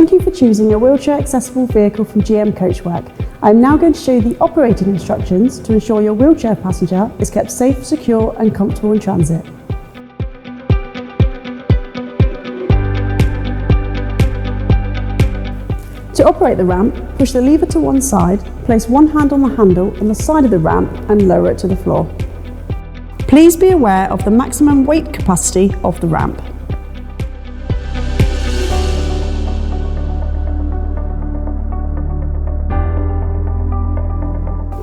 Thank you for choosing a wheelchair accessible vehicle from GM Coachwork. I am now going to show you the operating instructions to ensure your wheelchair passenger is kept safe, secure and comfortable in transit. To operate the ramp, push the lever to one side, place one hand on the handle on the side of the ramp and lower it to the floor. Please be aware of the maximum weight capacity of the ramp.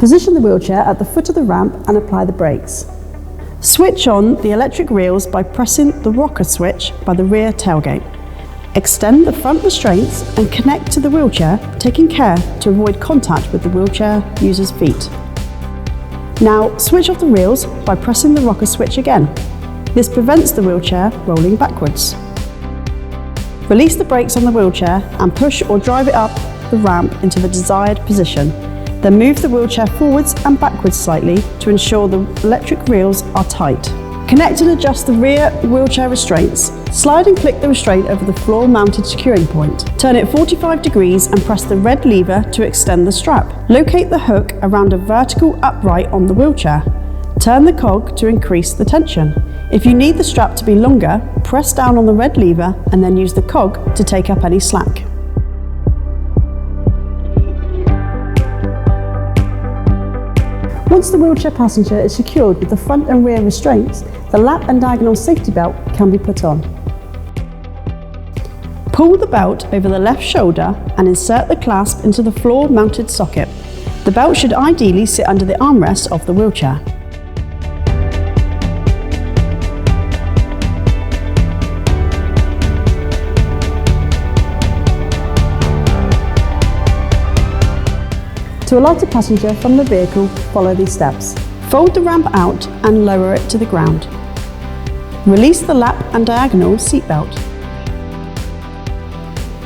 Position the wheelchair at the foot of the ramp and apply the brakes. Switch on the electric reels by pressing the rocker switch by the rear tailgate. Extend the front restraints and connect to the wheelchair, taking care to avoid contact with the wheelchair user's feet. Now switch off the reels by pressing the rocker switch again. This prevents the wheelchair rolling backwards. Release the brakes on the wheelchair and push or drive it up the ramp into the desired position. Then move the wheelchair forwards and backwards slightly to ensure the electric reels are tight. Connect and adjust the rear wheelchair restraints. Slide and click the restraint over the floor-mounted securing point. Turn it 45 degrees and press the red lever to extend the strap. Locate the hook around a vertical upright on the wheelchair. Turn the cog to increase the tension. If you need the strap to be longer, press down on the red lever and then use the cog to take up any slack. Once the wheelchair passenger is secured with the front and rear restraints, the lap and diagonal safety belt can be put on. Pull the belt over the left shoulder and insert the clasp into the floor-mounted socket. The belt should ideally sit under the armrest of the wheelchair. To alight a passenger from the vehicle, follow these steps. Fold the ramp out and lower it to the ground. Release the lap and diagonal seat belt.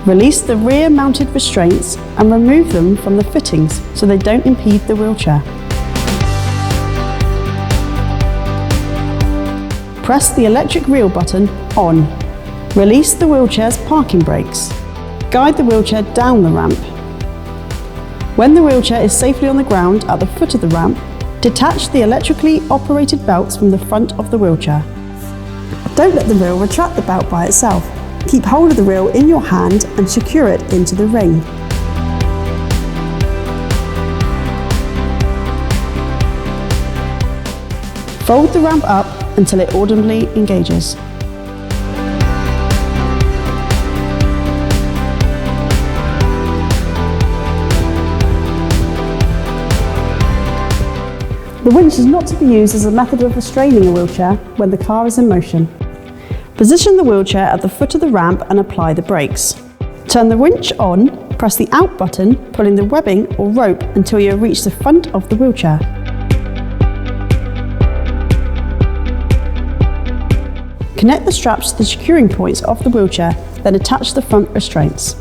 Release the rear mounted restraints and remove them from the fittings so they don't impede the wheelchair. Press the electric reel button on. Release the wheelchair's parking brakes. Guide the wheelchair down the ramp. When the wheelchair is safely on the ground at the foot of the ramp, detach the electrically operated belts from the front of the wheelchair. Don't let the reel retract the belt by itself. Keep hold of the reel in your hand and secure it into the ring. Fold the ramp up until it audibly engages. The winch is not to be used as a method of restraining a wheelchair when the car is in motion. Position the wheelchair at the foot of the ramp and apply the brakes. Turn the winch on, press the out button, pulling the webbing or rope until you have reached the front of the wheelchair. Connect the straps to the securing points of the wheelchair, then attach the front restraints.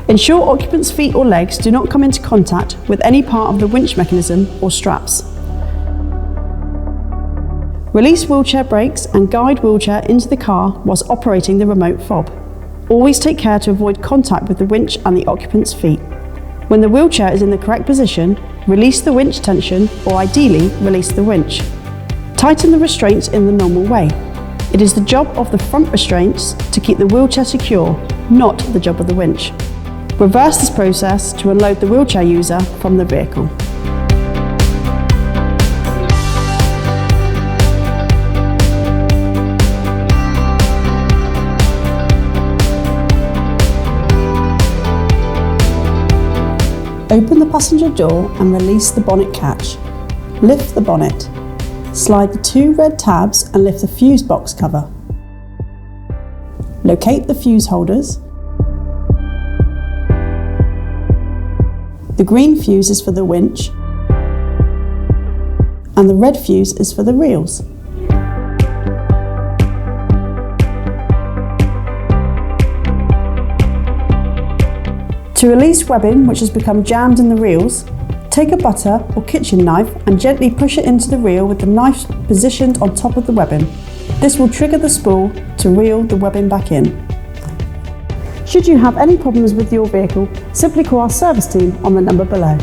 Ensure occupants' feet or legs do not come into contact with any part of the winch mechanism or straps. Release wheelchair brakes and guide wheelchair into the car whilst operating the remote fob. Always take care to avoid contact with the winch and the occupant's feet. When the wheelchair is in the correct position, release the winch tension or ideally release the winch. Tighten the restraints in the normal way. It is the job of the front restraints to keep the wheelchair secure, not the job of the winch. Reverse this process to unload the wheelchair user from the vehicle. Open the passenger door and release the bonnet catch. Lift the bonnet. Slide the two red tabs and lift the fuse box cover. Locate the fuse holders. The green fuse is for the winch and the red fuse is for the reels. To release webbing which has become jammed in the reels, take a butter or kitchen knife and gently push it into the reel with the knife positioned on top of the webbing. This will trigger the spool to reel the webbing back in. Should you have any problems with your vehicle, simply call our service team on the number below.